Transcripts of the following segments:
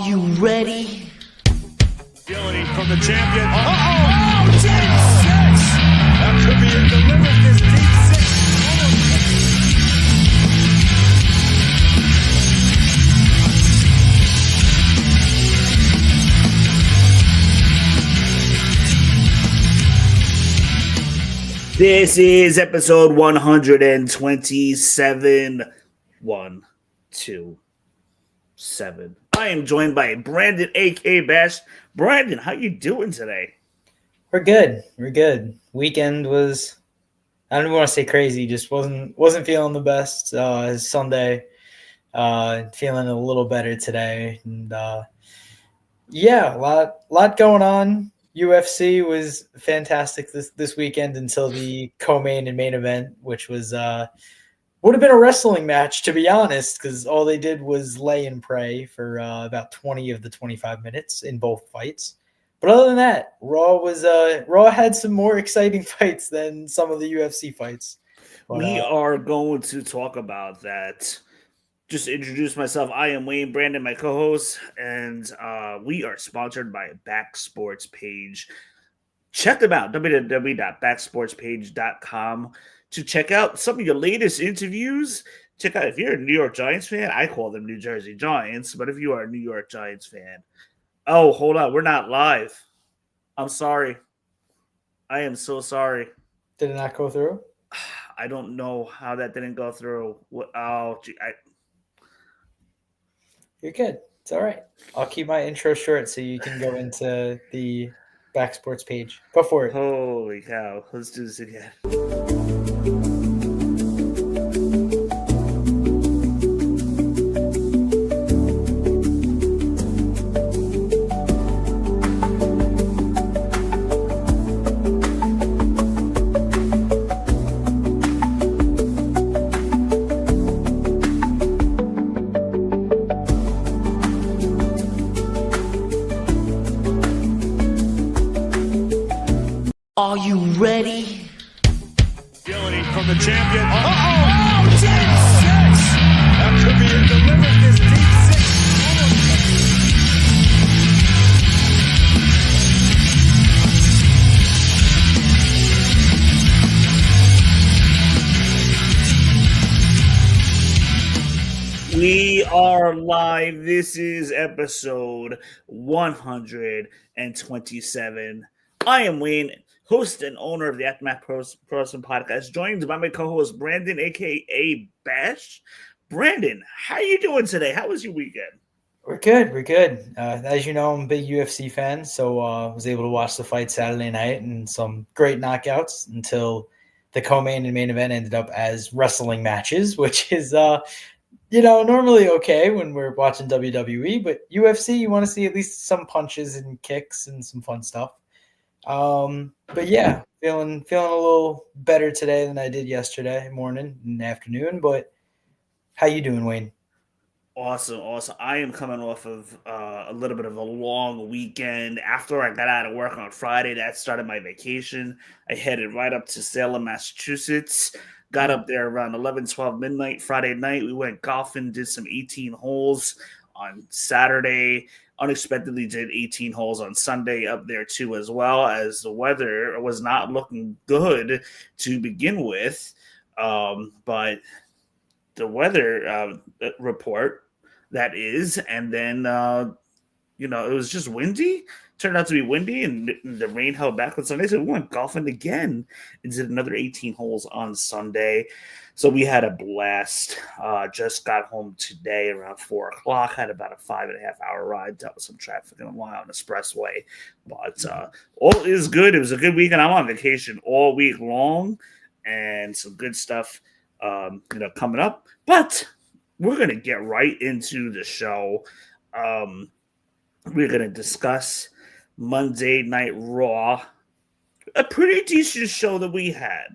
you ready? Agility from the champion. Oh, deep six! That could be it. Delivers this deep six. This is episode 127. 127. I am joined by Brandon, aka Bash. Brandon, how you doing today? We're good. Weekend was, I don't even want to say crazy, just wasn't feeling the best. Sunday, feeling a little better today. And yeah, a lot going on. UFC was fantastic this weekend until the co-main and main event, which was would have been a wrestling match, to be honest, because all they did was lay and pray for about 20 of the 25 minutes in both fights. But other than that, Raw had some more exciting fights than some of the UFC fights. But, we are going to talk about that. Just introduce myself. I am Wayne, Brandon, my co-host, and we are sponsored by Back Sports Page. Check them out, www.backsportspage.com, to check out some of your latest interviews. Check out, if you're a New York Giants fan, I call them New Jersey Giants, but if you are a New York Giants fan, oh, hold on, we're not live. I'm sorry. I am so sorry. did it not go through? I don't know how that didn't go through. Oh, gee, You're good. It's all right. I'll keep my intro short so you can go into the Back Sports Page. Go for it. Holy cow. Let's do this again. Are you ready? Agility from the champion. Oh, deep six! That could be it. Delivers this deep six. We are live. This is episode 127. I am Wayne, host and owner of the Aftermath Pro Wrestling Podcast, joined by my co-host Brandon, aka Bash. Brandon, how you doing today? How was your weekend? We're good. As you know, I'm a big UFC fan, so was able to watch the fight Saturday night and some great knockouts until the co-main and main event ended up as wrestling matches, which is normally okay when we're watching WWE, but UFC, you want to see at least some punches and kicks and some fun stuff. But yeah, feeling a little better today than I did yesterday morning and afternoon. But how you doing, Wayne? Awesome. I am coming off of a little bit of a long weekend. After I got out of work on Friday, that started my vacation. I headed right up to Salem, Massachusetts. Got up there around 11, 12 midnight Friday night. We went golfing, did some 18 holes on Saturday. Unexpectedly did 18 holes on Sunday up there too, as well, as the weather was not looking good to begin with. But the weather report, that is, and then it was just windy. Turned out to be windy, and the rain held back on Sunday. So we went golfing again and did another 18 holes on Sunday. So we had a blast. Just got home today around 4 o'clock. Had about a 5.5-hour ride. Dealt with some traffic in a while on the expressway. But all is good. It was a good weekend. I'm on vacation all week long, and some good stuff coming up. But we're going to get right into the show. We're going to discuss Monday Night Raw. A pretty decent show that we had.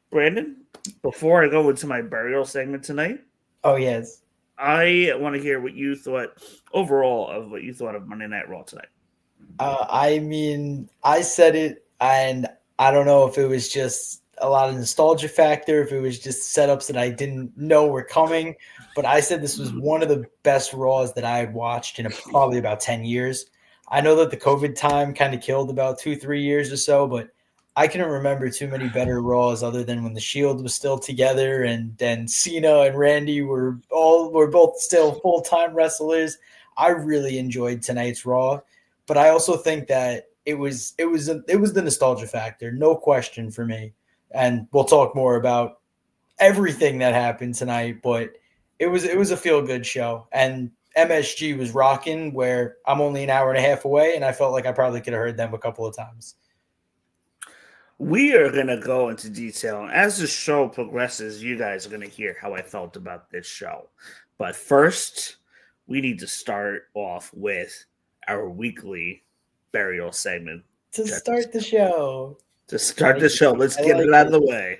Brandon, before I go into my burial segment tonight, Oh, yes. I want to hear what you thought overall of what you thought of Monday Night Raw tonight. I mean, I said it, and I don't know if it was just a lot of nostalgia factor, if it was just setups that I didn't know were coming. But I said this was one of the best Raws that I had watched in probably about 10 years. I know that the COVID time kind of killed about 2-3 years or so, but I couldn't remember too many better Raws other than when the Shield was still together and then Cena and Randy were both still full-time wrestlers. I really enjoyed tonight's Raw, but I also think that it was the nostalgia factor, no question for me. And we'll talk more about everything that happened tonight, but it was a feel-good show. And MSG was rocking where I'm only an hour and a half away, and I felt like I probably could have heard them a couple of times. We are going to go into detail. And as the show progresses, you guys are going to hear how I felt about this show. But first, we need to start off with our weekly burial segment. To start the show. To start the show, let's get it out of the way.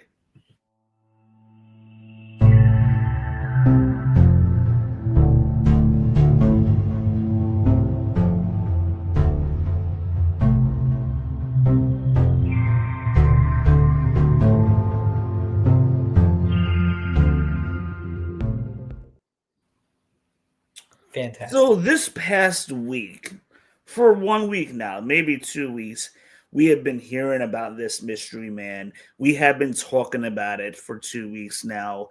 Fantastic. So this past week, for 1 week now, maybe 2 weeks, we have been hearing about this mystery man. We have been talking about it for 2 weeks now.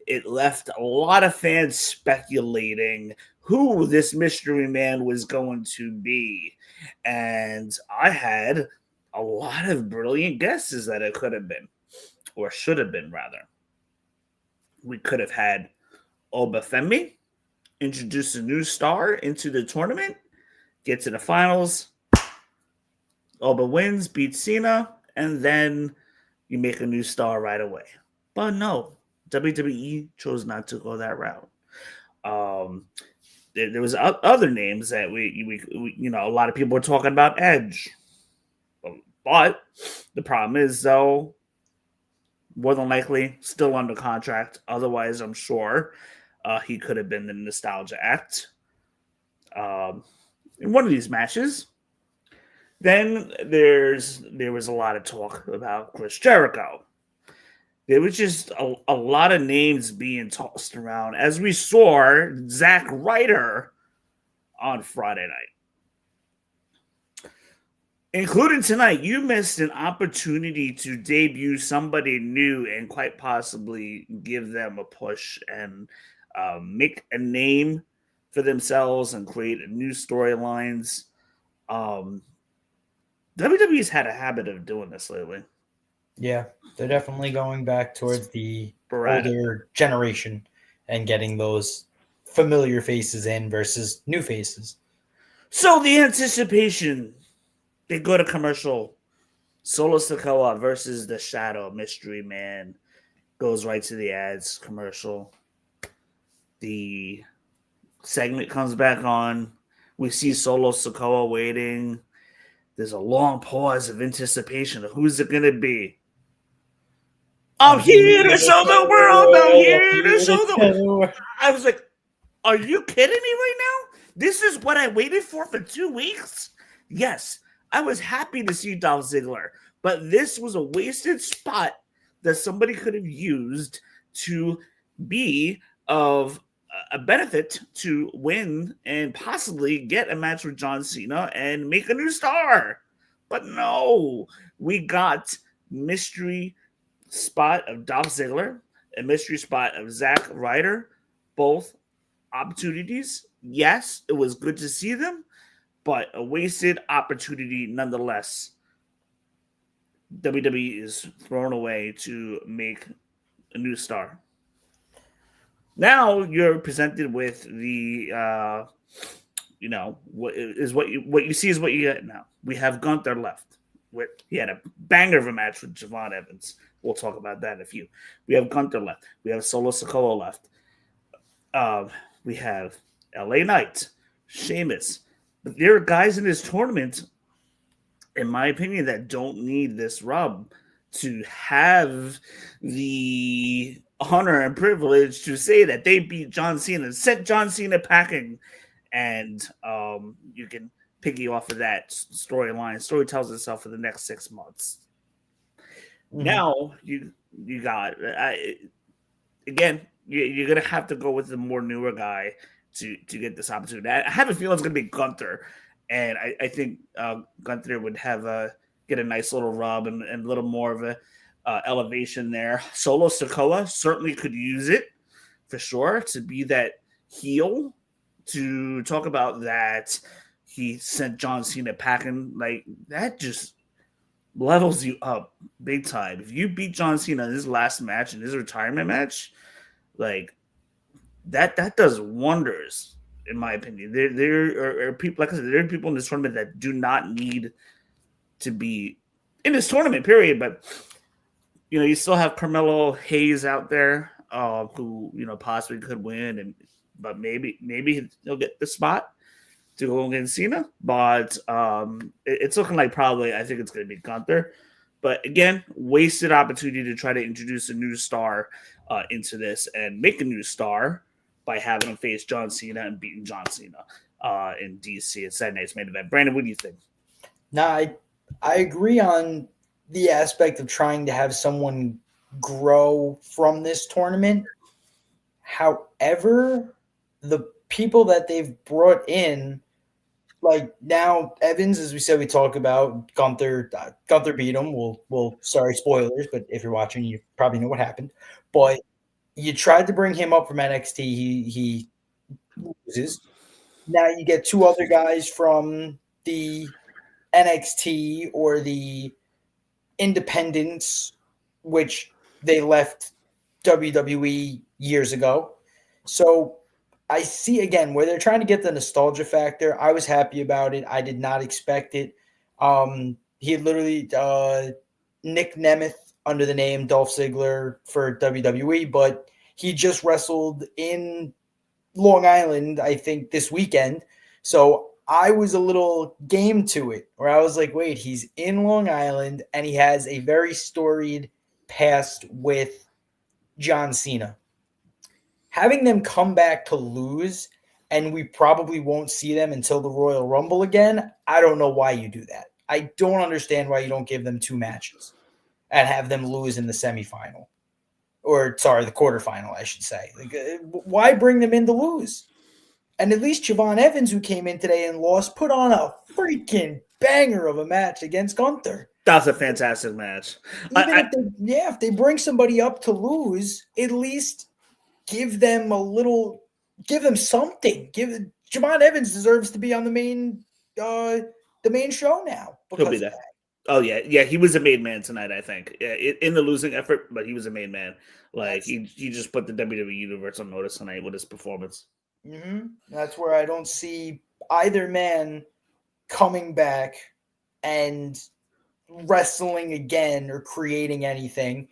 It left a lot of fans speculating who this mystery man was going to be. And I had a lot of brilliant guesses that it could have been, or should have been, rather. We could have had Obafemi introduce a new star into the tournament, get to the finals, Oba wins, beats Cena, and then you make a new star right away. But no, WWE chose not to go that route. There was other names that we a lot of people were talking about Edge. But the problem is, though, more than likely still under contract. Otherwise, I'm sure he could have been the nostalgia act in one of these matches. Then there was a lot of talk about Chris Jericho. There was just a lot of names being tossed around, as we saw Zack Ryder on Friday night. Including tonight, you missed an opportunity to debut somebody new and quite possibly give them a push and make a name for themselves and create new storylines. WWE's had a habit of doing this lately. Yeah, they're definitely going back towards the Sporadic. older generation and getting those familiar faces in versus new faces. So the anticipation, they go to commercial. Solo Sikoa versus the Shadow Mystery Man goes right to the ads commercial. The segment comes back on. We see Solo Sikoa waiting. There's a long pause of anticipation of who's it going to be. I'm here to show the world. I'm here to show the world. I was like, are you kidding me right now? This is what I waited for 2 weeks? Yes, I was happy to see Dolph Ziggler, but this was a wasted spot that somebody could have used to be of a benefit to win and possibly get a match with John Cena and make a new star. But no, we got mystery spot of Dolph Ziggler, a mystery spot of Zack Ryder, both opportunities. Yes, it was good to see them, but a wasted opportunity nonetheless. WWE is thrown away to make a new star. Now you're presented with the, what you see is what you get now. We have Gunther left. He had a banger of a match with Javon Evans. We'll talk about that in a few. We have Gunther left. We have Solo Sikoa left. We have LA Knight, Sheamus. But there are guys in this tournament, in my opinion, that don't need this rub to have the honor and privilege to say that they beat John Cena, sent John Cena packing, and you can piggy off of that storyline. Story tells itself for the next 6 months. Now you got again. You're gonna have to go with the more newer guy to get this opportunity. I have a feeling it's gonna be Gunther, and I think Gunther would have get a nice little rub and a little more of a elevation there. Solo Sokoa certainly could use it for sure to be that heel, to talk about that he sent John Cena packing. Like, that just levels you up big time. If you beat John Cena in his last match, in his retirement match, like that does wonders in my opinion. There are people, like I said, there are people in this tournament that do not need to be in this tournament period, but you still have Carmelo Hayes out there, who possibly could win, but maybe he'll get the spot to go against Cena. But it's looking like probably I think it's going to be Gunther. But again, wasted opportunity to try to introduce a new star into this and make a new star by having him face John Cena and beating John Cena in DC at Saturday night's main event. Brandon, what do you think? I agree on the aspect of trying to have someone grow from this tournament. However, the people that they've brought in, like now Evans, as we said, we talk about Gunther beat him. Well, sorry, spoilers, but if you're watching, you probably know what happened. But you tried to bring him up from NXT. He loses. Now you get two other guys from the NXT or the independents, which they left WWE years ago. So I see again where they're trying to get the nostalgia factor. I was happy about it. I did not expect it. He had literally Nick Nemeth under the name Dolph Ziggler for WWE, but he just wrestled in Long Island, I think, this weekend. So I was a little game to it, where I was like, wait, he's in Long Island and he has a very storied past with John Cena. Having them come back to lose, and we probably won't see them until the Royal Rumble again, I don't know why you do that. I don't understand why you don't give them two matches and have them lose in the semifinal. Or, sorry, the quarterfinal, I should say. Like, why bring them in to lose? And at least Javon Evans, who came in today and lost, put on a freaking banger of a match against Gunther. That's a fantastic match. If they bring somebody up to lose, at least give them something. Javon Evans deserves to be on the main show now. He'll be there. Oh yeah, he was a made man tonight. I think in the losing effort, but he was a made man. Like he just put the WWE universe on notice tonight with his performance. Mm-hmm. That's where I don't see either man coming back and wrestling again or creating anything.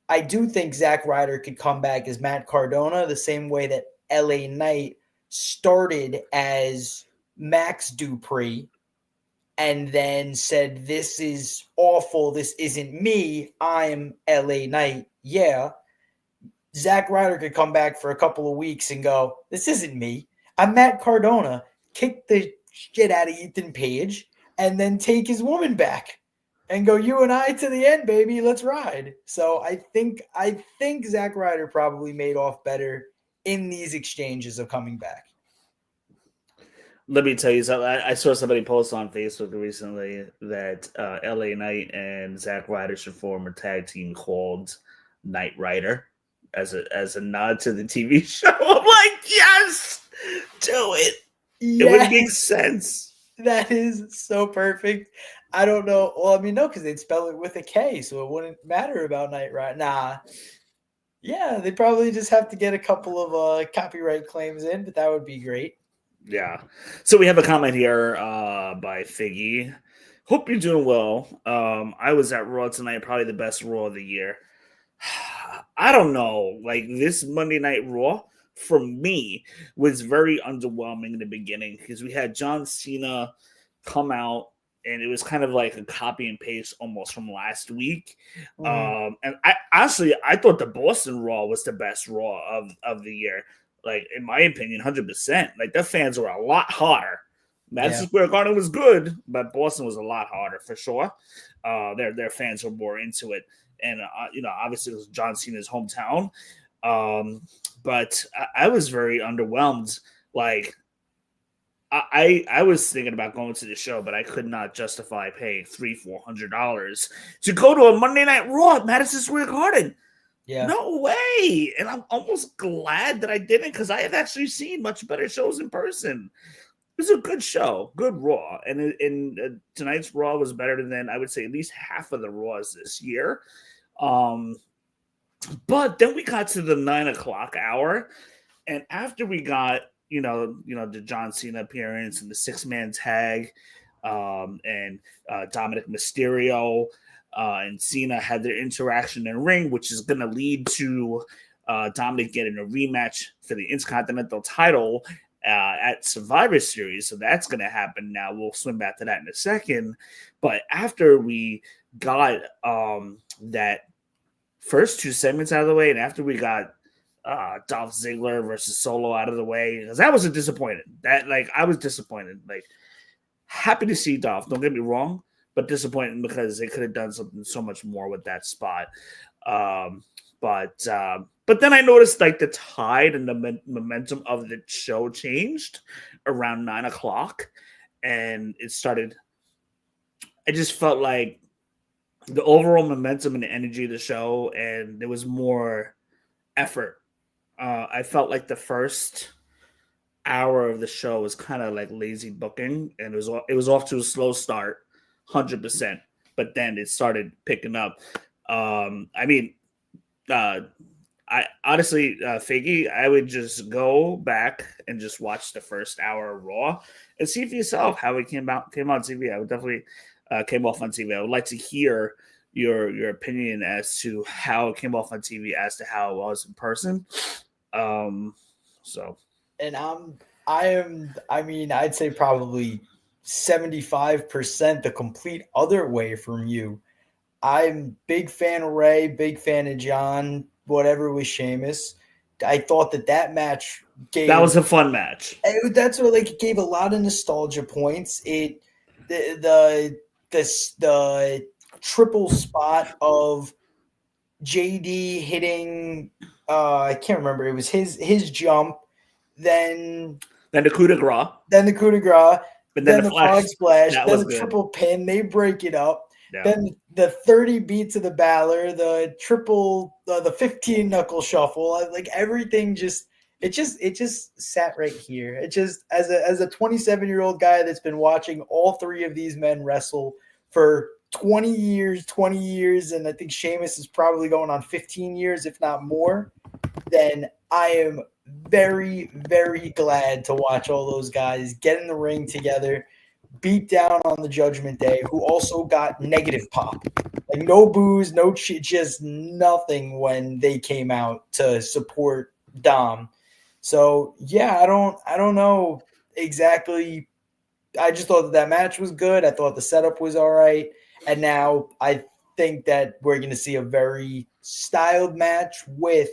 I do think Zack Ryder could come back as Matt Cardona the same way that LA Knight started as Max Dupree and then said, this is awful. This isn't me. I'm LA Knight. Yeah. Zack Ryder could come back for a couple of weeks and go, this isn't me. I'm Matt Cardona. Kick the shit out of Ethan Page and then take his woman back and go, you and I to the end, baby. Let's ride. So I think Zack Ryder probably made off better in these exchanges of coming back. Let me tell you something. I saw somebody post on Facebook recently that LA Knight and Zack Ryder should form a tag team called Knight Rider as a nod to the TV show. I'm like, yes, do it. Yes. It would make sense. That is so perfect. I don't know. Well, I mean, no, because they'd spell it with a K, so it wouldn't matter about Knight Rider. Nah. Yeah, they probably just have to get a couple of copyright claims in, but that would be great. Yeah. So we have a comment here by Figgy. Hope you're doing well. I was at Raw tonight, probably the best Raw of the year. I don't know. Like, this Monday Night Raw, for me, was very underwhelming in the beginning because we had John Cena come out, and it was kind of like a copy and paste almost from last week. Mm-hmm. And I thought the Boston Raw was the best Raw of the year. Like, in my opinion, 100%. Like, the fans were a lot hotter Madison Yeah. Square Garden was good, but Boston was a lot harder for sure. Their fans were more into it, and obviously it was John Cena's hometown. But I was very underwhelmed. Like I was thinking about going to the show, but I could not justify paying $300-400 to go to a Monday Night Raw at Madison Square Garden. Yeah. No way! And I'm almost glad that I didn't, because I have actually seen much better shows in person. It was a good show, good Raw, and tonight's Raw was better than, I would say, at least half of the Raws this year. But then we got to the 9 o'clock hour, and after we got the John Cena appearance and the 6-man tag, and Dominic Mysterio and Cena had their interaction in the ring, which is going to lead to Dominic getting a rematch for the Intercontinental title at Survivor Series. So that's going to happen now. We'll swim back to that in a second. But after we got that first 2 segments out of the way, and after we got Dolph Ziggler versus Solo out of the way, because that was a disappointment. I was disappointed. Like, happy to see Dolph, don't get me wrong, but disappointed because they could have done something so much more with that spot. But then I noticed like the tide and the momentum of the show changed around 9 o'clock, and it started. I just felt like the overall momentum and the energy of the show, and there was more effort. I felt like the first hour of the show was kind of like lazy booking, and it was off to a slow start, 100%. But then it started picking up. I honestly, Figgy, I would just go back and just watch the first hour of Raw and see for yourself how it came on TV. I would definitely came off on TV. I would like to hear your opinion as to how it came off on TV as to how it was in person. So, And I'd say probably 75% the complete other way from you. I'm big fan of Ray, big fan of John, whatever with Sheamus. I thought that match gave that was a fun match. That's what it gave a lot of nostalgia points. The triple spot of JD hitting I can't remember, it was his jump, then the coup de grace, then the the flag splash, then the good. triple pin, they break it up. Yeah. Then the 30 beats of the Balor, the triple, the 15 knuckle shuffle, like everything it just sat right here. It just, as a 27-year-old guy that's been watching all 3 of these men wrestle for 20 years, and I think Sheamus is probably going on 15 years, if not more, then I am very, very glad to watch all those guys get in the ring together, beat down on the Judgment Day, who also got negative pop. Like, no boos, no just nothing when they came out to support Dom. So yeah, I don't know exactly. I just thought that match was good. I thought the setup was all right. And now I think that we're going to see a very styled match with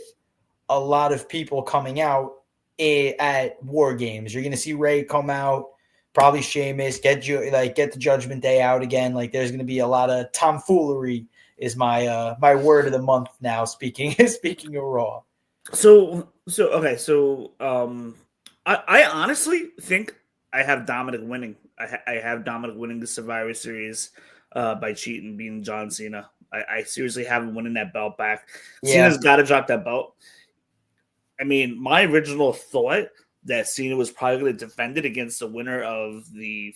a lot of people coming out at War Games. You're going to see Ray come out, probably Sheamus, get the Judgment Day out again. Like, there's going to be a lot of tomfoolery is my my word of the month now, speaking of Raw. So okay, I honestly think I have Dominic winning. I have Dominic winning the Survivor Series by cheating, being John Cena. I seriously have him winning that belt back. Yeah. Cena's got to drop that belt. I mean, my original thought that Cena was probably going to defend it against the winner of the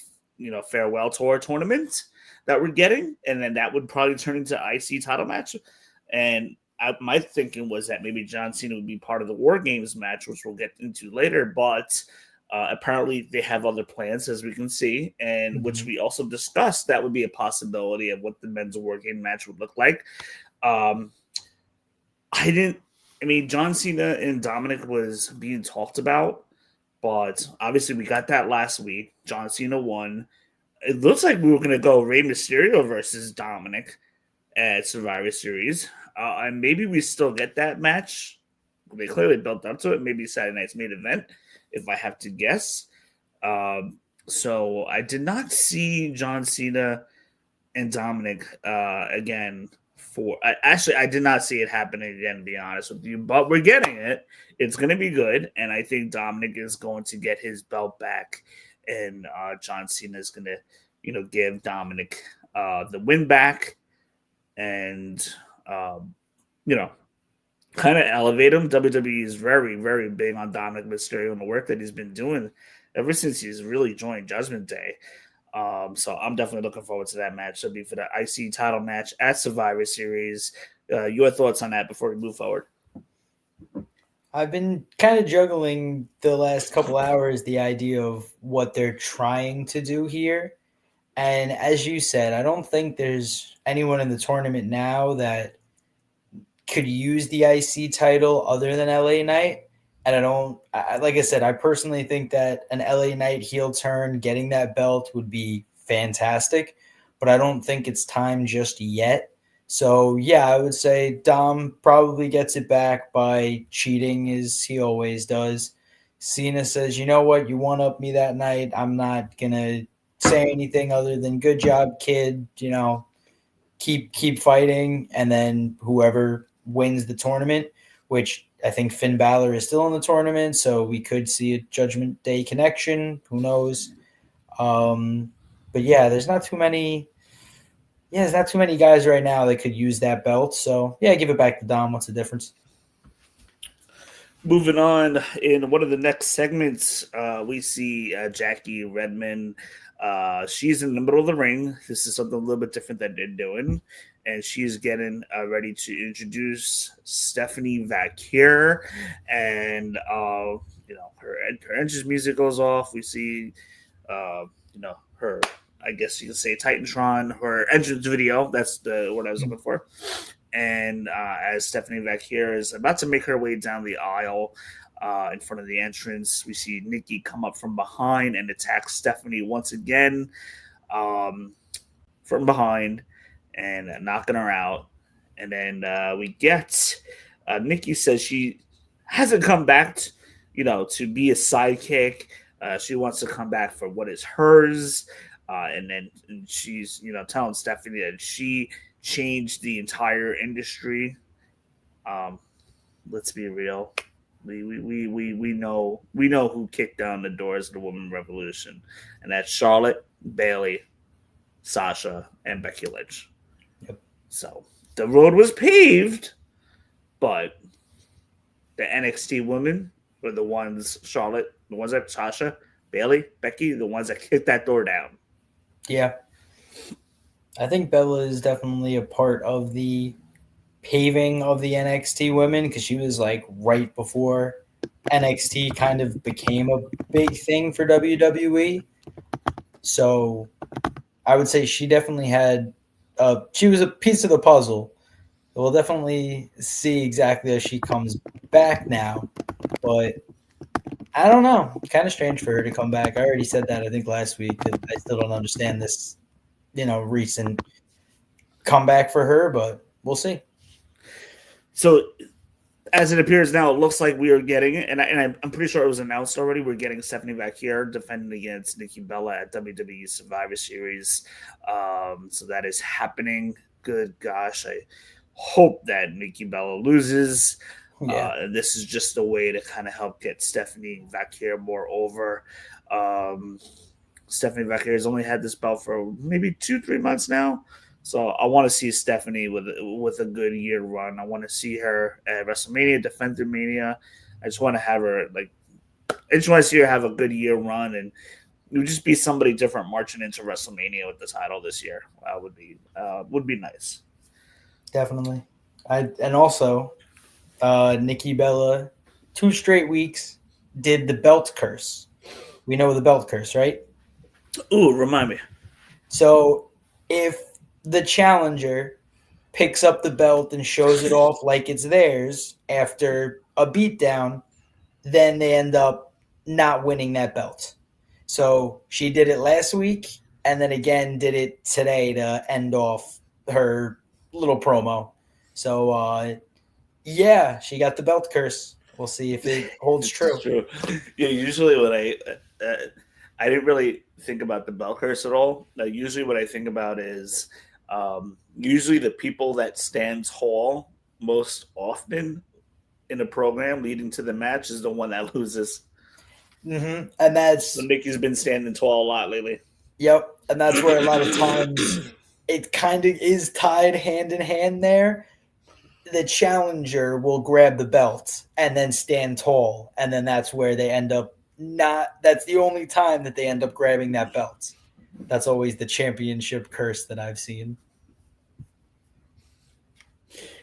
farewell tour tournament that we're getting, and then that would probably turn into IC title match. And my thinking was that maybe John Cena would be part of the War Games match, which we'll get into later. But apparently they have other plans, as we can see, and which we also discussed. That would be a possibility of what the men's War Game match would look like. John Cena and Dominic was being talked about, but obviously we got that last week. John Cena won. It looks like we were going to go Rey Mysterio versus Dominic at Survivor Series. And maybe we still get that match. They clearly built up to it. Maybe Saturday night's main event, if I have to guess. So I did not see John Cena and Dominic again. I did not see it happening again, to be honest with you. But we're getting it. It's going to be good, and I think Dominic is going to get his belt back, and John Cena is going to, give Dominic the win back, and you know, kind of elevate him. WWE is very, very big on Dominic Mysterio and the work that he's been doing ever since he's really joined Judgment Day. So I'm definitely looking forward to that match. It'll be for the IC title match at Survivor Series. Your thoughts on that before we move forward? I've been kind of juggling the last couple hours the idea of what they're trying to do here. And as you said, I don't think there's anyone in the tournament now that could use the IC title other than LA Knight. And like I said, I personally think that an LA Knight heel turn, getting that belt would be fantastic, but I don't think it's time just yet. So yeah, I would say Dom probably gets it back by cheating as he always does. Cena says, you know what, you one-up me that night. I'm not going to say anything other than good job, kid, keep fighting. And then whoever wins the tournament, which I think Finn Balor is still in the tournament, so we could see a Judgment Day connection. Who knows? But yeah, there's not too many. Yeah, there's not too many guys right now that could use that belt. So yeah, give it back to Dom. What's the difference? Moving on, in one of the next segments, we see Jackie Redmond. She's in the middle of the ring. This is something a little bit different that they're doing. And she's getting ready to introduce Stephanie Vakir. And, her entrance music goes off. We see, her, I guess you could say Titantron, her entrance video. That's the word I was looking for. And as Stephanie Vakir is about to make her way down the aisle in front of the entrance, we see Nikki come up from behind and attack Stephanie once again from behind and knocking her out. And then we get Nikki says she hasn't come back, to be a sidekick. She wants to come back for what is hers. And then she's, telling Stephanie that she changed the entire industry. Let's be real. We know who kicked down the doors of the women's revolution, and that's Charlotte, Bayley, Sasha, and Becky Lynch. Yep. So the road was paved, but the NXT women were the ones, Charlotte, the ones that Sasha, Bayley, Becky, the ones that kicked that door down. Yeah. I think Bella is definitely a part of the paving of the NXT women because she was like right before NXT kind of became a big thing for WWE. So I would say she definitely had she was a piece of the puzzle. We'll definitely see exactly as she comes back now. But I don't know. Kind of strange for her to come back. I already said that, I think, last week. That I still don't understand this, recent comeback for her, but we'll see. So, as it appears now, it looks like we are getting it, and I'm pretty sure it was announced already. We're getting Stephanie Vakir defending against Nikki Bella at WWE Survivor Series. So that is happening. Good gosh, I hope that Nikki Bella loses. Yeah. This is just a way to kind of help get Stephanie Vakir more over. Stephanie Vakir has only had this belt for maybe 2-3 months now. So I want to see Stephanie with a good year run. I want to see her at WrestleMania, defend through Mania. I just want to have her I just want to see her have a good year run, and it would just be somebody different marching into WrestleMania with the title this year. Would be nice. Definitely. And also Nikki Bella 2 straight weeks did the belt curse. We know the belt curse, right? Ooh, remind me. So if the challenger picks up the belt and shows it off like it's theirs after a beatdown, then they end up not winning that belt. So she did it last week and then again did it today to end off her little promo. So, yeah, she got the belt curse. We'll see if it holds true. True. Yeah, usually when I didn't really think about the bell curse at all. Usually, what I think about is usually the people that stand tall most often in a program leading to the match is the one that loses. And So that's Nikki's been standing tall a lot lately. Yep, and that's where a lot of times it kind of is tied hand in hand there. The challenger will grab the belt and then stand tall, and then that's where they end up not that's the only time that they end up grabbing that belt. That's always the championship curse that I've seen.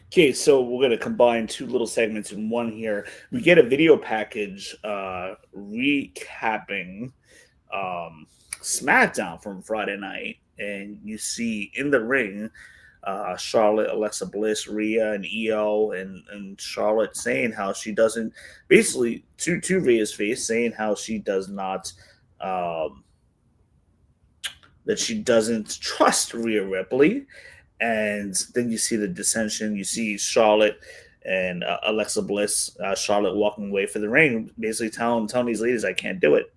Okay, so we're going to combine two little segments in one here. We get a video package recapping SmackDown from Friday night, and you see in the ring Charlotte, Alexa Bliss, Rhea, and Io, and Charlotte saying how she doesn't, basically to Rhea's face, saying how she does not, that she doesn't trust Rhea Ripley. And then you see the dissension. You see Charlotte and Alexa Bliss, Charlotte walking away for the ring, basically telling these ladies, "I can't do it."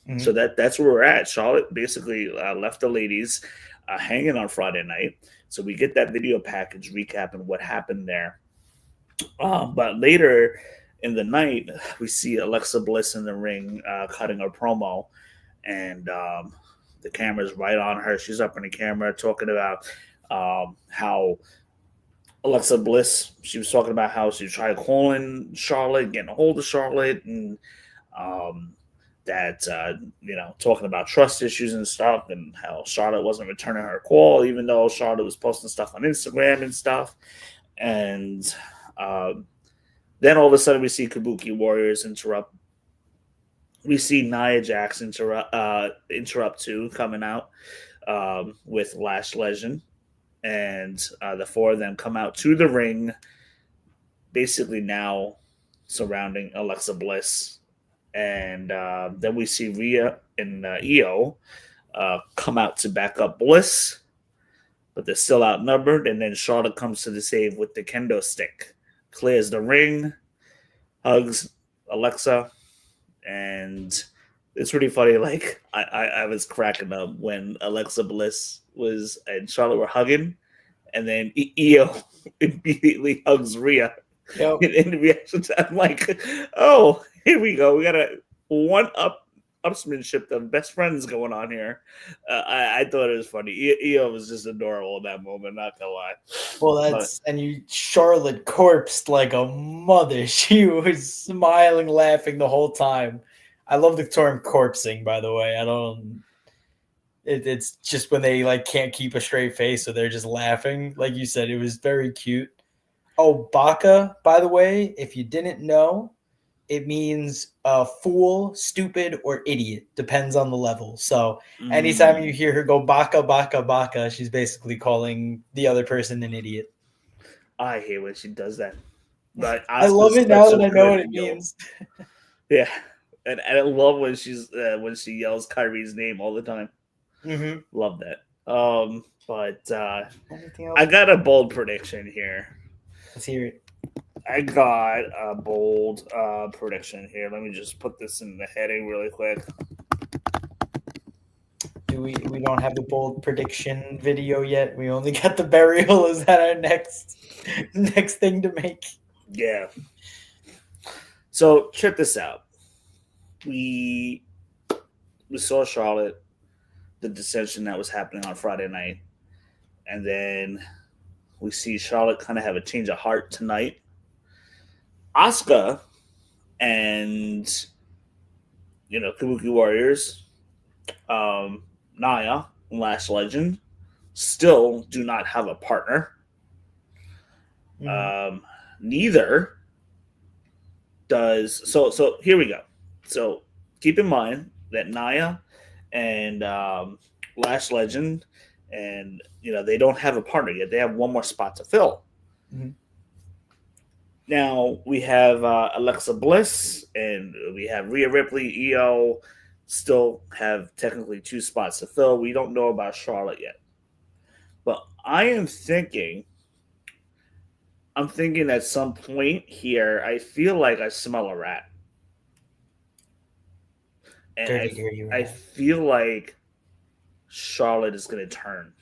Mm-hmm. So that's where we're at. Charlotte basically left the ladies hanging on Friday night. So we get that video package recapping what happened there. But later in the night, we see Alexa Bliss in the ring cutting her promo, and the camera's right on her. She's up in the camera talking about how Alexa Bliss, she was talking about how she tried calling Charlotte, getting a hold of Charlotte, and that talking about trust issues and stuff, and how Charlotte wasn't returning her call, even though Charlotte was posting stuff on Instagram and stuff. And then all of a sudden we see Kabuki Warriors interrupt. We see Nia Jax interrupt too, coming out with Lash Legend. And the four of them come out to the ring, basically now surrounding Alexa Bliss. And then we see Rhea and Io come out to back up Bliss, but they're still outnumbered. And then Charlotte comes to the save with the kendo stick, clears the ring, hugs Alexa, and it's pretty funny. Like I was cracking up when Alexa Bliss and Charlotte were hugging, and then Io immediately hugs Rhea. Yep. In reaction to, I'm like, oh, here we go. We got a upsmanship of best friends going on here. I thought it was funny. Io was just adorable in that moment. Not gonna lie. Well, Charlotte corpsed like a mother. She was smiling, laughing the whole time. I love the term corpsing, by the way. It's just when they can't keep a straight face, so they're just laughing. Like you said, it was very cute. Oh, Baka, by the way, if you didn't know, it means fool, stupid, or idiot. Depends on the level. So anytime you hear her go Baka, Baka, Baka, she's basically calling the other person an idiot. I hate when she does that. But I love it now that I know what it means. Yeah. And I love when when she yells Kyrie's name all the time. Mm-hmm. Love that. But I got a bold prediction here. Let's hear it. I got a bold prediction here. Let me just put this in the heading really quick. We don't have the bold prediction video yet. We only got the burial. Is that our next thing to make? Yeah. So check this out. We saw Charlotte, the dissension that was happening on Friday night, and then we see Charlotte kind of have a change of heart tonight. Asuka and Kabuki Warriors, Nia, Lash Legend, still do not have a partner. Neither does. So here we go. So keep in mind that Nia and Lash Legend, and they don't have a partner yet. They have one more spot to fill. Mm-hmm. Now we have Alexa Bliss and we have Rhea Ripley. Io still have technically two spots to fill. We don't know about Charlotte yet, but I'm thinking at some point here, I feel like I smell a rat. And Good to hear you. I feel like Charlotte is going to turn.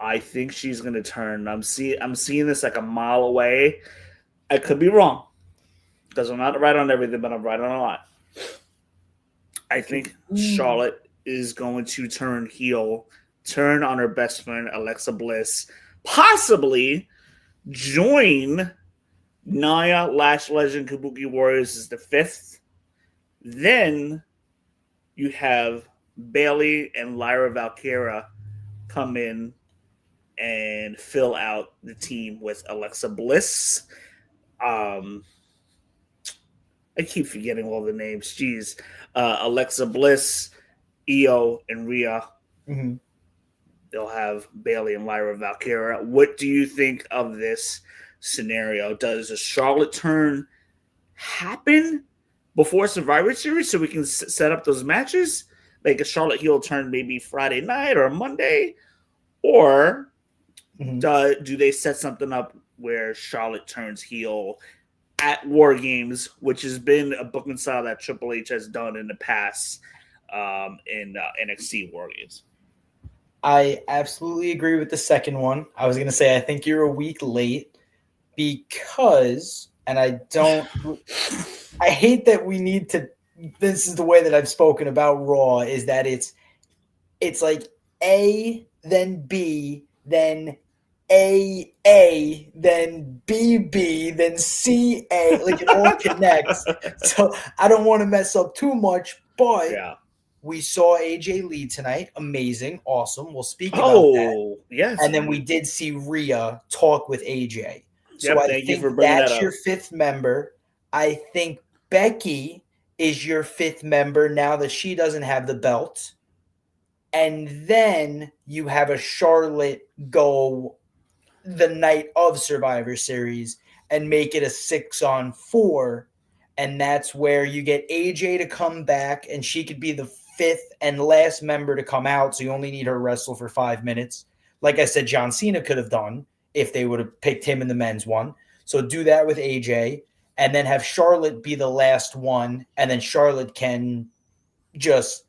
I think she's going to turn. I'm seeing this like a mile away. I could be wrong because I'm not right on everything, but I'm right on a lot. I think Charlotte is going to turn heel, turn on her best friend Alexa Bliss, possibly join Nia, Lash Legend, Kabuki Warriors as the 5th. Then you have Bailey and Lyra Valkyria come in and fill out the team with Alexa Bliss. I keep forgetting all the names. Jeez. Alexa Bliss, Io, and Rhea. Mm-hmm. They'll have Bailey and Lyra Valkyria. What do you think of this scenario? Does a Charlotte turn happen before Survivor Series so we can set up those matches? Like a Charlotte heel turn maybe Friday night or Monday? Or do they set something up where Charlotte turns heel at War Games, which has been a booking style that Triple H has done in the past in NXT War Games? I absolutely agree with the second one. I was going to say I think you're a week late because, and I hate that we need to. This is the way that I've spoken about Raw, is that it's like A, then B, then A, then B, then C, A. Like it all connects. So I don't want to mess up too much, but we saw AJ Lee tonight. Amazing. Awesome. We'll speak about that. Yes. And then we did see Rhea talk with AJ. So Yep, I think that's your 5th member. I think Becky is your 5th member now that she doesn't have the belt. And then you have a Charlotte go the night of Survivor Series and make it a 6-on-4. And that's where you get AJ to come back, and she could be the 5th and last member to come out. So you only need her to wrestle for 5 minutes. Like I said, John Cena could have done if they would have picked him in the men's one. So do that with AJ, and then have Charlotte be the last one, and then Charlotte can just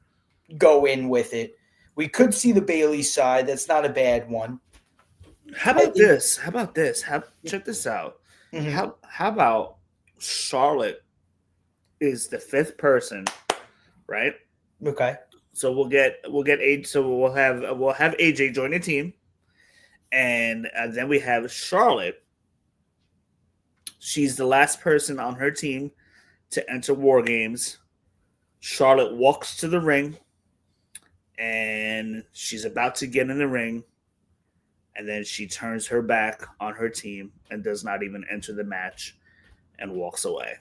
go in with it. We could see the Bailey side. That's not a bad one. How about this? Check this out. Mm-hmm. How about Charlotte is the 5th person, right? Okay. So we'll have AJ join the team, and then we have Charlotte. She's the last person on her team to enter War Games. Charlotte walks to the ring, and she's about to get in the ring, and then she turns her back on her team and does not even enter the match and walks away.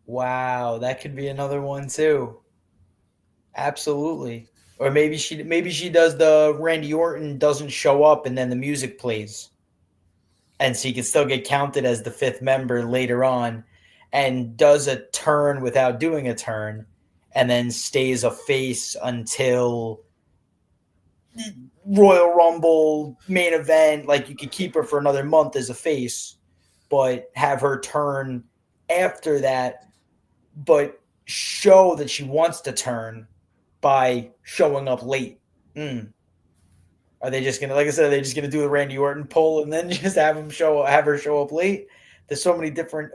Wow, that could be another one too. Absolutely. Or maybe she does the Randy Orton doesn't show up and then the music plays. And she can still get counted as the 5th member later on and does a turn without doing a turn and then stays a face until Royal Rumble main event. Like you could keep her for another month as a face, but have her turn after that, but show that she wants to turn by showing up late. Are they just gonna, like I said, are they just gonna do the Randy Orton pull and then just have her show up late? There's so many different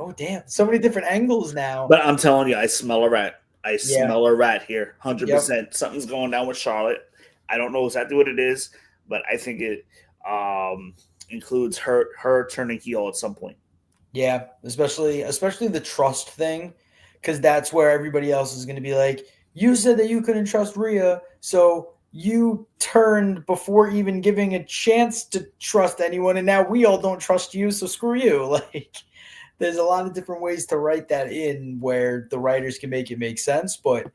so many different angles now. But I'm telling you, I smell a rat. I smell a rat here, 100%. Yep. Something's going down with Charlotte. I don't know exactly what it is, but I think it includes her turning heel at some point. Yeah, especially the trust thing, because that's where everybody else is going to be like, you said that you couldn't trust Rhea, so you turned before even giving a chance to trust anyone, and now we all don't trust you, so screw you. Like, there's a lot of different ways to write that in where the writers can make it make sense, but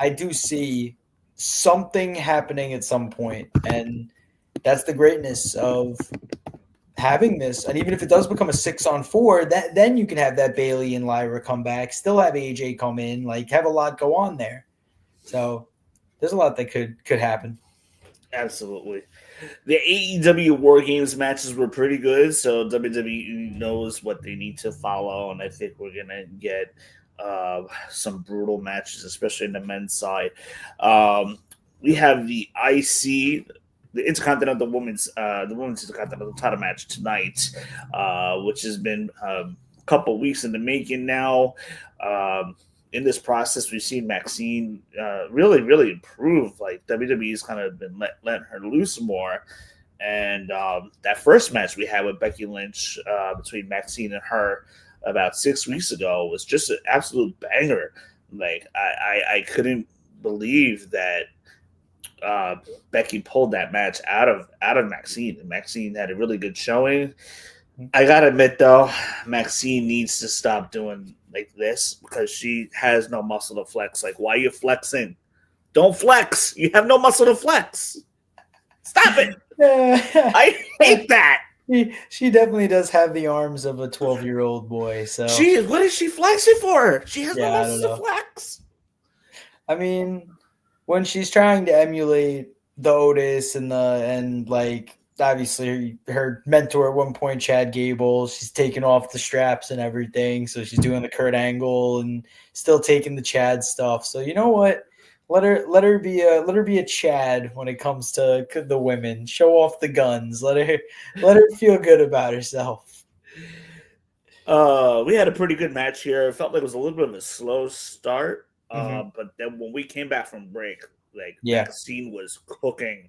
I do see something happening at some point, and that's the greatness of having this. And even if it does become a 6-on-4, then you can have that Bailey and Lyra come back, still have AJ come in, like have a lot go on there. So there's a lot that could happen. Absolutely. The AEW War Games matches were pretty good, so WWE knows what they need to follow, and I think we're going to get some brutal matches, especially in the men's side. We have the IC, the Intercontinental the Women's Intercontinental title match tonight, which has been a couple weeks in the making now. In this process, we've seen Maxine really, really improve. Like WWE's kind of been letting her loose more. And that first match we had with Becky Lynch between Maxine and her about 6 weeks ago was just an absolute banger. Like I couldn't believe that Becky pulled that match out of Maxine. And Maxine had a really good showing. I gotta admit though, Maxine needs to stop doing like this because she has no muscle to flex. Like, why are you flexing? Don't flex. You have no muscle to flex. Stop it. I hate that. She definitely does have the arms of a 12-year-old boy. So What is she flexing for? She has no Yeah, I muscles don't to know. flex. I mean, when she's trying to emulate the Otis and like obviously her mentor at one point, Chad Gable, she's taking off the straps and everything. So she's doing the Kurt Angle and still taking the Chad stuff. So you know what? Let her be a Chad when it comes to the women. Show off the guns. Let her feel good about herself. We had a pretty good match here. It felt like it was a little bit of a slow start. Mm-hmm. But then when we came back from break, like Yeah. Maxine was cooking.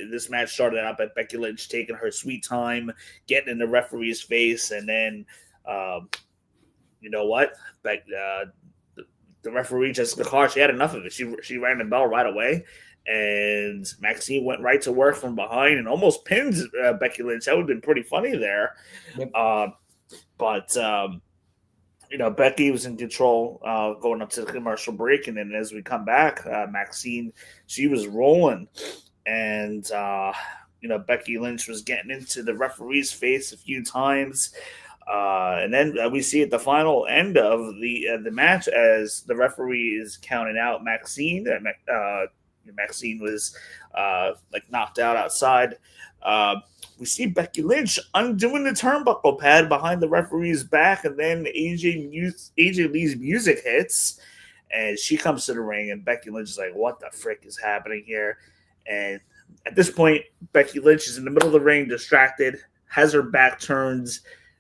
This match started out by Becky Lynch taking her sweet time, getting in the referee's face, and then, you know what? The referee Jessica Carr, she had enough of it. She rang the bell right away, and Maxine went right to work from behind and almost pinned Becky Lynch. That would have been pretty funny there. Yep. But Becky was in control going up to the commercial break, and then as we come back, Maxine, she was rolling, and Becky Lynch was getting into the referee's face a few times. And then we see at the final end of the match as the referee is counting out Maxine. Maxine was knocked out outside. We see Becky Lynch undoing the turnbuckle pad behind the referee's back, and then AJ Lee's music hits, and she comes to the ring, and Becky Lynch is like, "What the frick is happening here?" And at this point, Becky Lynch is in the middle of the ring, distracted, has her back turned.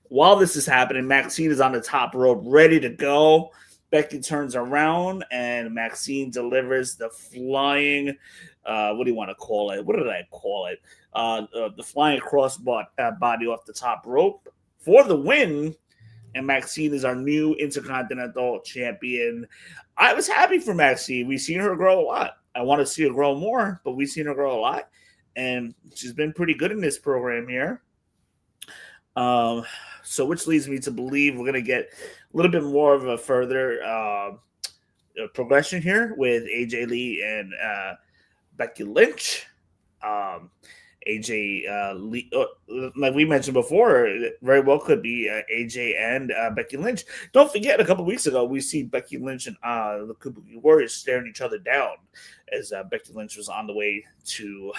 While this is happening, Maxine is on the top rope, ready to go. Becky turns around, and Maxine delivers the flying, what do you want to call it? What did I call it? The flying body off the top rope for the win. And Maxine is our new Intercontinental Champion. I was happy for Maxine. We've seen her grow a lot. I want to see her grow more, but we've seen her grow a lot. And she's been pretty good in this program here. So which leads me to believe we're going to get a little bit more of a further progression here with AJ Lee and Becky Lynch. AJ Lee, like we mentioned before, very well could be AJ and Becky Lynch. Don't forget, a couple weeks ago, we see Becky Lynch and the Kabuki Warriors staring each other down as Becky Lynch was on the way to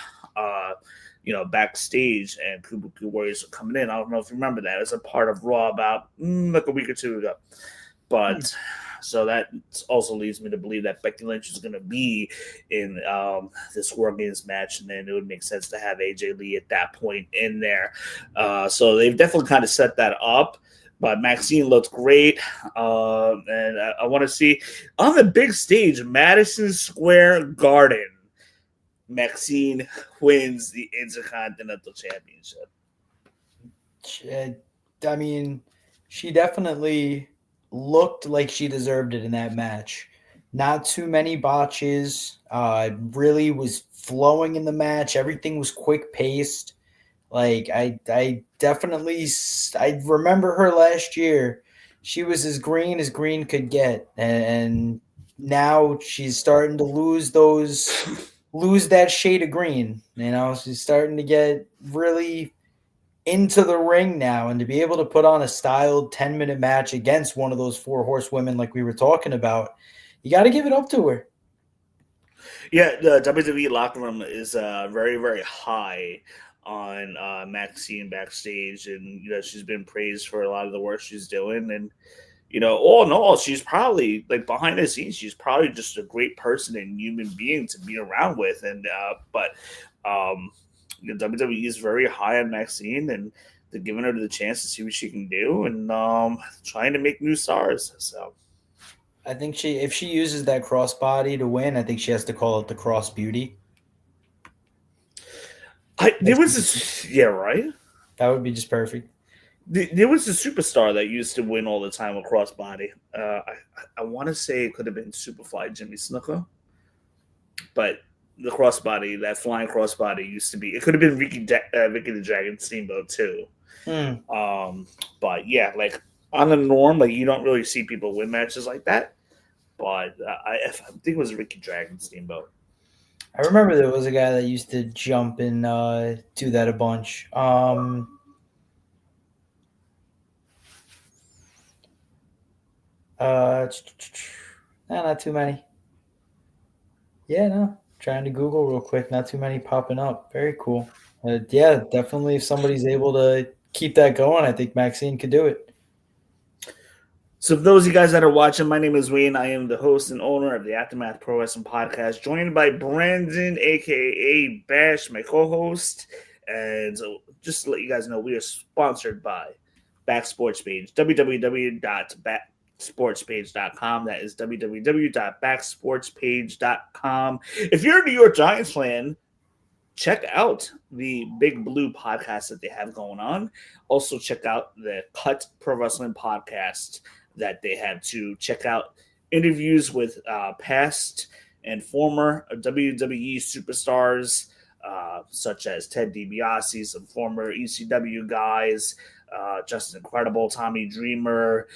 backstage, and Kabuki Warriors are coming in. I don't know if you remember that as a part of Raw about like a week or two ago. But so that also leads me to believe that Becky Lynch is going to be in this wargames match, and then it would make sense to have AJ Lee at that point in there. So they've definitely kind of set that up. But Maxine looked great, and I want to see on the big stage, Madison Square Garden. Maxine wins the Intercontinental Championship. I mean, she definitely looked like she deserved it in that match. Not too many botches. Really was flowing in the match. Everything was quick paced. Like I remember her last year. She was as green could get, and now she's starting to lose that shade of green. She's starting to get really into the ring now, and to be able to put on a styled 10-minute match against one of those 4 horsewomen like we were talking about, you got to give it up to her. Yeah, the WWE locker room is very, very high on Maxine backstage, and she's been praised for a lot of the work she's doing, and All in all, she's probably like behind the scenes. She's probably just a great person and human being to be around with. But WWE is very high on Maxine, and they're giving her the chance to see what she can do, and trying to make new stars. So I think if she uses that crossbody to win, I think she has to call it the Cross Beauty. there was this, yeah, right. That would be just perfect. There was a superstar that used to win all the time with crossbody. I want to say it could have been Superfly Jimmy Snuka, but the crossbody, that flying crossbody, used to be. It could have been Ricky the Dragon Steamboat too. But yeah, like on the norm, like you don't really see people win matches like that. But I think it was Ricky Dragon Steamboat. I remember there was a guy that used to jump and do that a bunch. Not too many. Yeah, no. Trying to Google real quick. Not too many popping up. Very cool. Yeah, definitely. If somebody's able to keep that going, I think Maxine could do it. So, for those of you guys that are watching, my name is Wayne. I am the host and owner of the Aftermath Pro Wrestling Podcast, joined by Brandon, aka Bash, my co-host. And so, just to let you guys know, we are sponsored by Back Sports Page, www.backsportspage.com. That is www.backsportspage.com. If you're a New York Giants fan, check out the Big Blue podcast that they have going on. Also, check out the Cut Pro Wrestling podcast that they have to check out interviews with past and former WWE superstars, such as Ted DiBiase, some former ECW guys, just Incredible, Tommy Dreamer,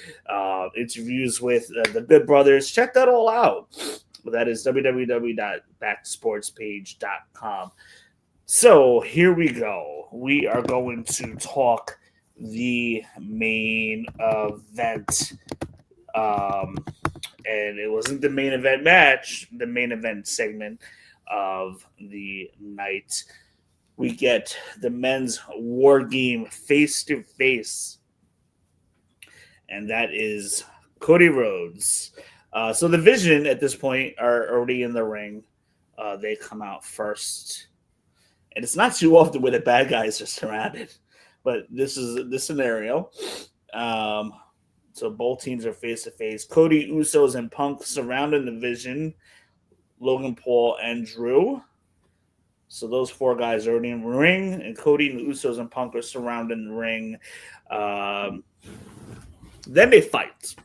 interviews with the Good Brothers. Check that all out. That is www.backsportspage.com. So here we go. We are going to talk the main event. And it wasn't the main event match, the main event segment of the night. We get the men's war game face to face. And that is Cody Rhodes. So the Vision at this point are already in the ring. They come out first. And it's not too often where the bad guys are surrounded, but this is the scenario. So both teams are face to face. Cody, Usos, and Punk surrounding the Vision. Logan Paul and Drew. So those four guys are already in the ring, and Cody and the Usos and Punk are surrounding the ring. Then they fight,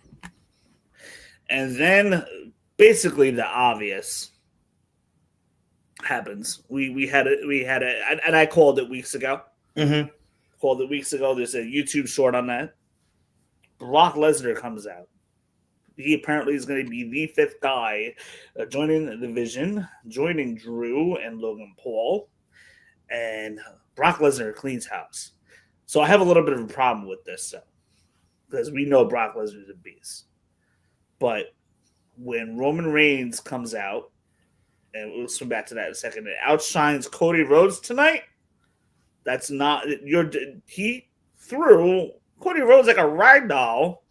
and then basically the obvious happens. We had it, and I called it weeks ago. Mm-hmm. Called it weeks ago. There's a YouTube short on that. Brock Lesnar comes out. He apparently is going to be the fifth guy joining the Division, joining Drew and Logan Paul, and Brock Lesnar cleans house. So I have a little bit of a problem with this, because we know Brock Lesnar is a beast. But when Roman Reigns comes out, and we'll swing back to that in a second, it outshines Cody Rhodes tonight. That's not he threw Cody Rhodes like a rag doll,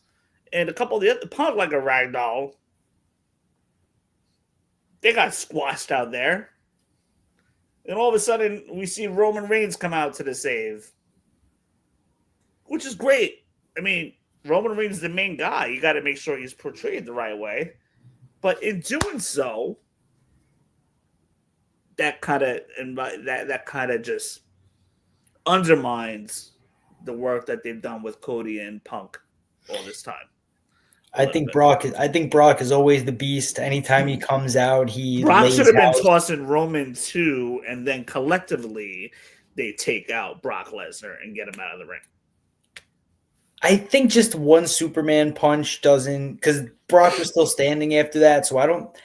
and a couple of the other Punk like a rag doll. They got squashed out there. And all of a sudden, we see Roman Reigns come out to the save, which is great. I mean, Roman Reigns is the main guy. You got to make sure he's portrayed the right way. But in doing so, that kind of just undermines the work that they've done with Cody and Punk all this time. I think Brock is always the beast. Anytime he comes out, Brock should have been tossing Roman too, and then collectively they take out Brock Lesnar and get him out of the ring. I think just one Superman punch doesn't, because Brock was still standing after that. So I don't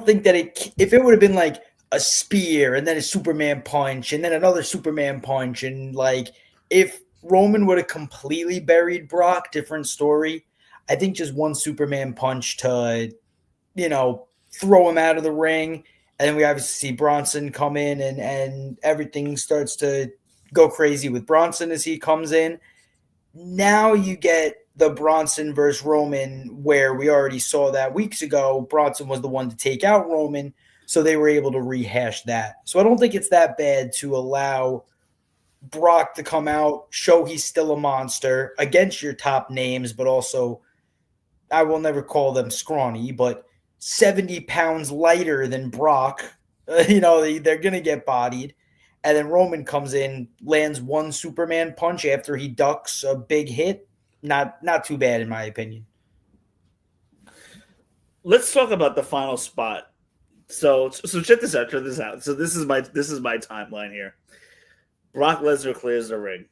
think that if it would have been like a spear and then a Superman punch and then another Superman punch, and like if Roman would have completely buried Brock, different story. I think just one Superman punch to, throw him out of the ring. And then we obviously see Bronson come in and everything starts to go crazy with Bronson as he comes in. Now you get the Bronson versus Roman, where we already saw that weeks ago, Bronson was the one to take out Roman, so they were able to rehash that. So I don't think it's that bad to allow Brock to come out, show he's still a monster against your top names, but also, I will never call them scrawny, but 70 pounds lighter than Brock. They're going to get bodied. And then Roman comes in, lands one Superman punch after he ducks a big hit. Not too bad, in my opinion. Let's talk about the final spot. So check this out. So this is my timeline here. Brock Lesnar clears the ring.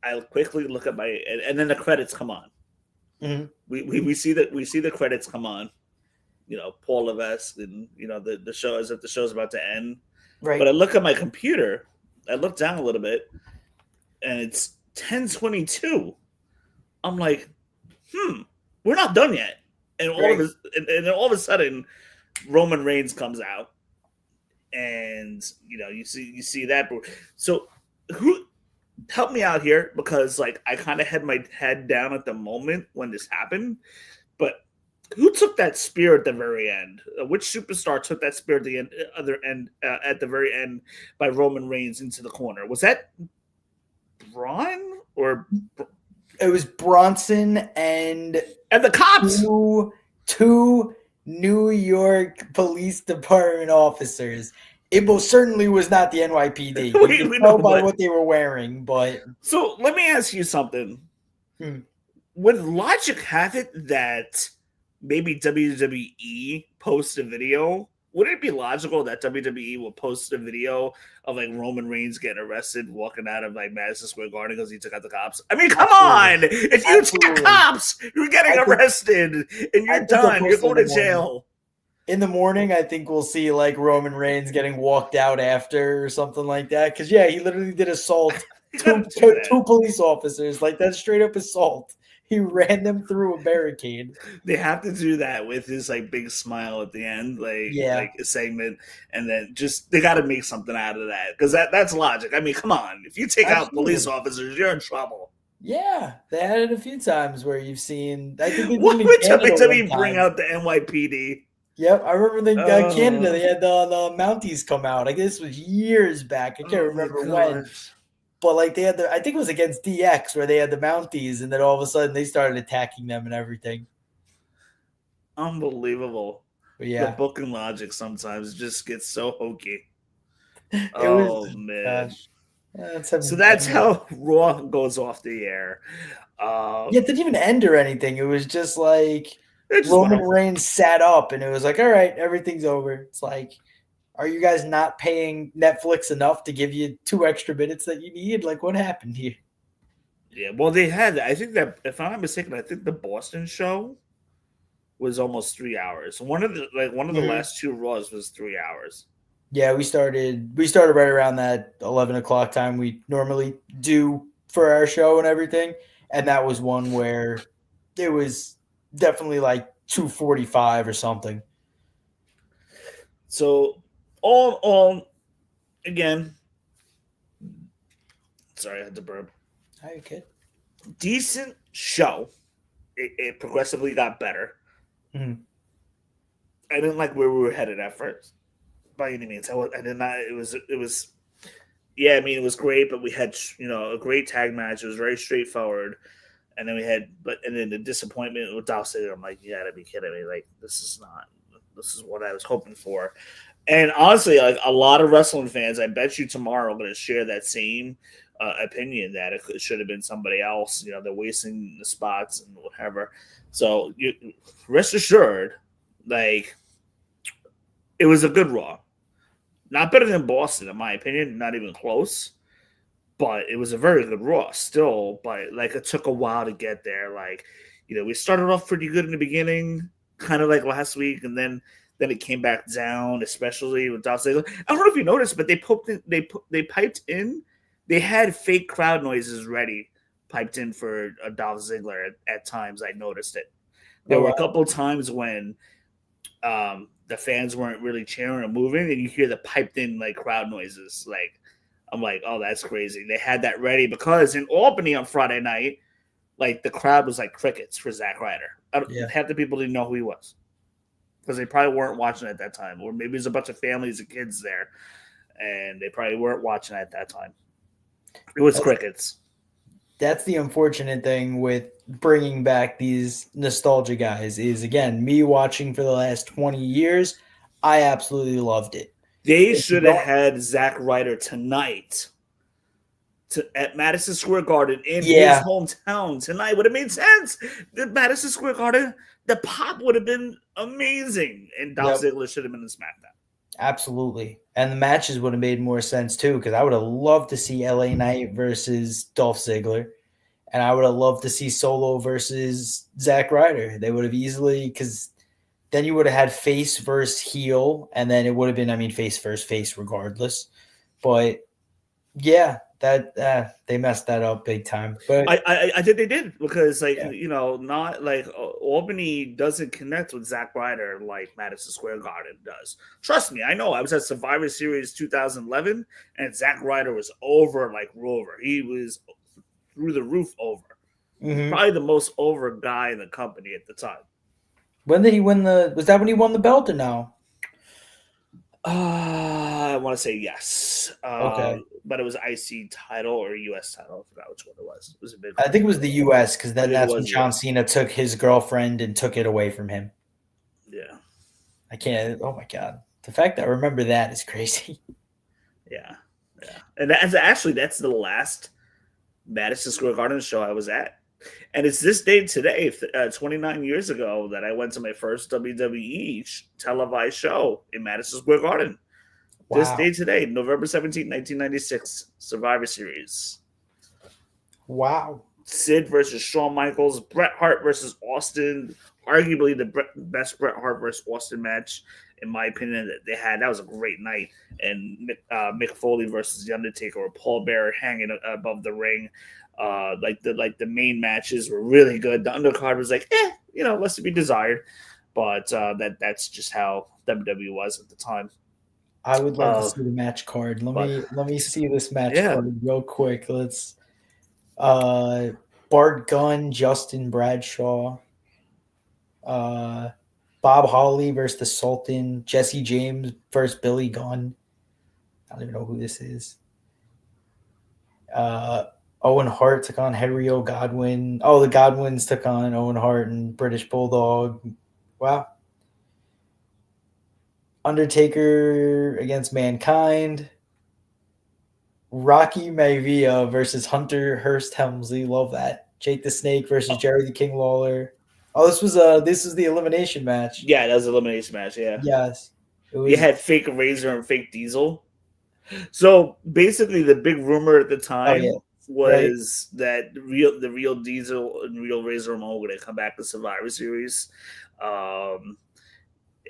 I quickly look at and then the credits come on. Mm-hmm. We see the credits come on. Paul Levesque, and the show, as if the show's about to end. Right. But I look at my computer. I look down a little bit, and it's 10:22. I'm like, we're not done yet. And then all of a sudden, Roman Reigns comes out, and you see that. So who help me out here, because like I kind of had my head down at the moment when this happened, but who took that spear at the very end? Which superstar took that spear at the at the very end by Roman Reigns into the corner? Was that Braun or? It was Bronson and the cops. Two New York Police Department officers. It most certainly was not the NYPD. You can tell by what they were wearing, but so let me ask you something. Would logic have it that maybe WWE post a video? Would it be logical that WWE will post a video of like Roman Reigns getting arrested, walking out of like Madison Square Garden because he took out the cops? I mean, come on! If you take cops, you're getting arrested and you're done. You're going to jail. In the morning, I think we'll see like Roman Reigns getting walked out after or something like that. Because he literally did assault two police officers. Like that's straight up assault. He ran them through a barricade. They have to do that with his like big smile at the end, like a segment, and then just they got to make something out of that, because that's logic. I mean, come on, if you take out police officers, you're in trouble. Yeah, they had it a few times where you've seen. I think what would WWE bring out the NYPD? Yep, I remember Canada. They had the Mounties come out. I guess this was years back. I can't remember when. But like they had I think it was against DX where they had the Mounties, and then all of a sudden they started attacking them and everything. Unbelievable. But yeah, the booking logic sometimes just gets so hokey. Man. So that's how Raw goes off the air. It didn't even end or anything. It was just like Roman Reigns sat up, and it was like, all right, everything's over. It's like, are you guys not paying Netflix enough to give you 2 extra minutes that you need? Like, what happened here? Yeah, well, they had. I think that, if I'm not mistaken, I think the Boston show was almost 3 hours. One of the last 2 Raws was 3 hours. Yeah, we started right around that 11 o'clock time we normally do for our show and everything, and that was one where it was definitely like 2:45 or something. So. All again. Sorry, I had to burp. How you kid? Decent show. It progressively got better. Mm-hmm. I didn't like where we were headed at first, by any means. I did not. It was. Yeah, I mean, it was great, but we had a great tag match. It was very straightforward, and then then the disappointment with Dolph Ziggler. I'm like, you gotta be kidding me! Like, this is what I was hoping for. And honestly, like a lot of wrestling fans, I bet you tomorrow are going to share that same opinion that it should have been somebody else. They're wasting the spots and whatever. So rest assured, like, it was a good Raw. Not better than Boston, in my opinion. Not even close. But it was a very good Raw still. But like, it took a while to get there. Like, we started off pretty good in the beginning, kind of like last week, and then it came back down, especially with Dolph Ziggler. I don't know if you noticed, but they piped in. They had fake crowd noises ready, piped in for Dolph Ziggler at times. I noticed it. There were a couple of times when the fans weren't really cheering or moving, and you hear the piped in like crowd noises. Like, I'm like, oh, that's crazy. They had that ready because in Albany on Friday night, like the crowd was like crickets for Zack Ryder. Yeah. Half the people didn't know who he was because they probably weren't watching at that time, or maybe there's a bunch of families and kids there, and they probably weren't watching at that time. It was crickets. That's the unfortunate thing with bringing back these nostalgia guys is, again, me watching for the last 20 years. I absolutely loved it. They should have had Zack Ryder tonight at Madison Square Garden in his hometown tonight. Would have made sense. The Madison Square Garden, the pop would have been amazing, and Dolph Ziggler should have been in SmackDown. Absolutely. And the matches would have made more sense too, because I would have loved to see LA Knight versus Dolph Ziggler. And I would have loved to see Solo versus Zack Ryder. They would have easily, because then you would have had face versus heel, and then it would have been, face versus face regardless. But yeah, that they messed that up big time. But I think they did, because not like Albany doesn't connect with Zack Ryder like Madison Square Garden does. Trust me, I know. I was at Survivor Series 2011, and Zack Ryder was over like Rover. He was through the roof over. Probably the most over guy in the company at the time. When did he win was that when he won the belt or no? I want to say yes. Okay. But it was IC title or US title. I forgot which one it was. It was a big I think it was the US, because then that's when John US. Cena took his girlfriend and took it away from him. Yeah. I can't. Oh my God. The fact that I remember that is crazy. Yeah. And that's the last Madison Square Garden show I was at. And it's this day today, 29 years ago, that I went to my first WWE televised show in Madison Square Garden. Wow. This day today, November 17, 1996, Survivor Series. Wow. Sid versus Shawn Michaels, Bret Hart versus Austin, arguably the best Bret Hart versus Austin match, in my opinion, that they had. That was a great night. And Mick Foley versus The Undertaker, or Paul Bearer hanging above the ring. The main matches were really good. The undercard was like, less to be desired. But that's just how WWE was at the time. I would love to see the match card. Let me see this match card real quick. Let's Bart Gunn, Justin Bradshaw, Bob Holly versus the Sultan, Jesse James versus Billy Gunn. I don't even know who this is. Owen Hart took on Henry O. Godwin. Oh, the Godwins took on Owen Hart and British Bulldog. Wow. Undertaker against Mankind. Rocky Maivia versus Hunter Hearst Helmsley. Love that. Jake the Snake versus Jerry the King Lawler. Oh, this was the elimination match. Yeah, that was an elimination match. Yeah. Yes. You had fake Razor and fake Diesel. So basically, the big rumor at the time was that the real Diesel and real Razor Ramon were going to come back to Survivor Series.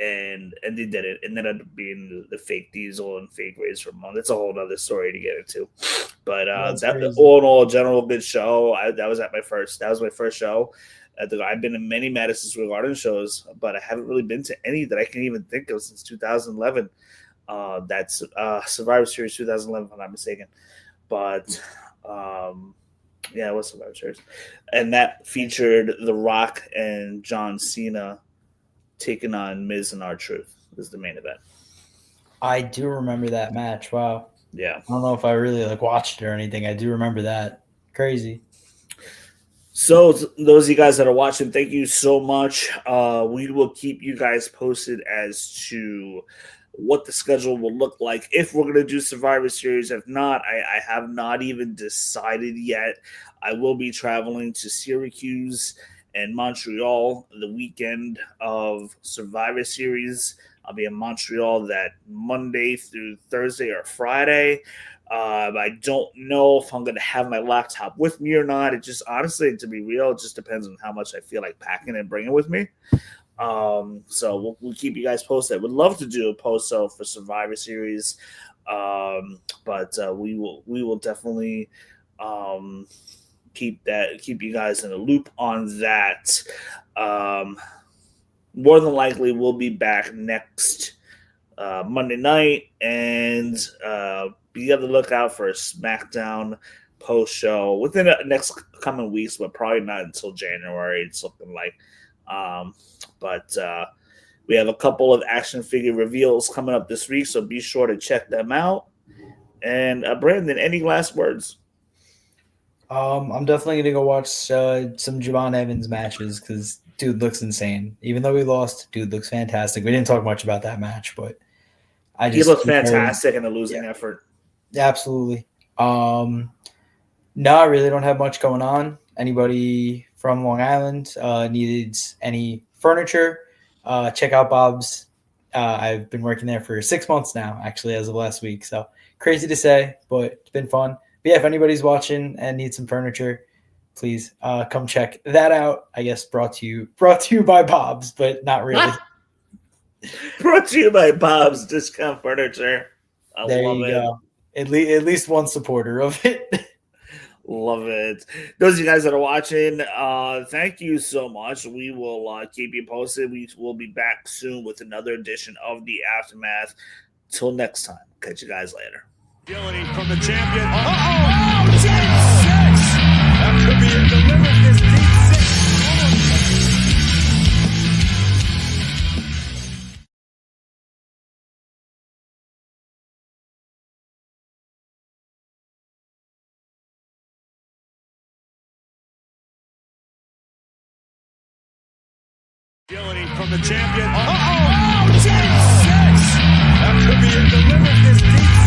And they did it. It ended up being the fake Diesel and fake Razor Ramon. That's a whole other story to get into. But that all in all, general good show. That was my first show. I've been in many Madison Square Garden shows, but I haven't really been to any that I can even think of since 2011. That's Survivor Series 2011, if I'm not mistaken. But it was Survivor Series, and that featured The Rock and John Cena taking on Miz and R-Truth. Was the main event. I do remember that match. Wow. Yeah. I don't know if I really watched it or anything. I do remember that. Crazy. So those of you guys that are watching, thank you so much. We will keep you guys posted as to what the schedule will look like if we're going to do Survivor Series. If not, I have not even decided yet. I will be traveling to Syracuse and Montreal the weekend of Survivor Series. I'll be in Montreal that Monday through Thursday or Friday. I don't know if I'm going to have my laptop with me or not. It just, honestly, to be real, it just depends on how much I feel like packing and bringing with me. So we'll keep you guys posted. Would love to do a post-show for Survivor Series, but we will definitely keep you guys in the loop on that. More than likely, we'll be back next Monday night, and be on the lookout for a SmackDown post show within the next coming weeks, but probably not until January. It's looking like. But we have a couple of action figure reveals coming up this week, so be sure to check them out. And Brandon, any last words? I'm definitely gonna go watch some Javon Evans matches because dude looks insane. Even though we lost, dude looks fantastic. We didn't talk much about that match, but He looked fantastic in the losing effort. Absolutely. No, I really don't have much going on. Anybody from Long Island needs any furniture, check out Bob's. I've been working there for 6 months now, actually, as of last week. So crazy to say, but it's been fun. But yeah, if anybody's watching and needs some furniture, please come check that out. I guess brought to you by Bob's, but not really. Brought to you by Bob's Discount Furniture. There you go. At least one supporter of it. Love it. Those of you guys that are watching, thank you so much. We will keep you posted. We will be back soon with another edition of The Aftermath. Till next time. Catch you guys later. Agility from the champion. Oh, deep six. That could be a delivered this deep six. Agility from the champion. Oh, deep six. That could be a delivered this deep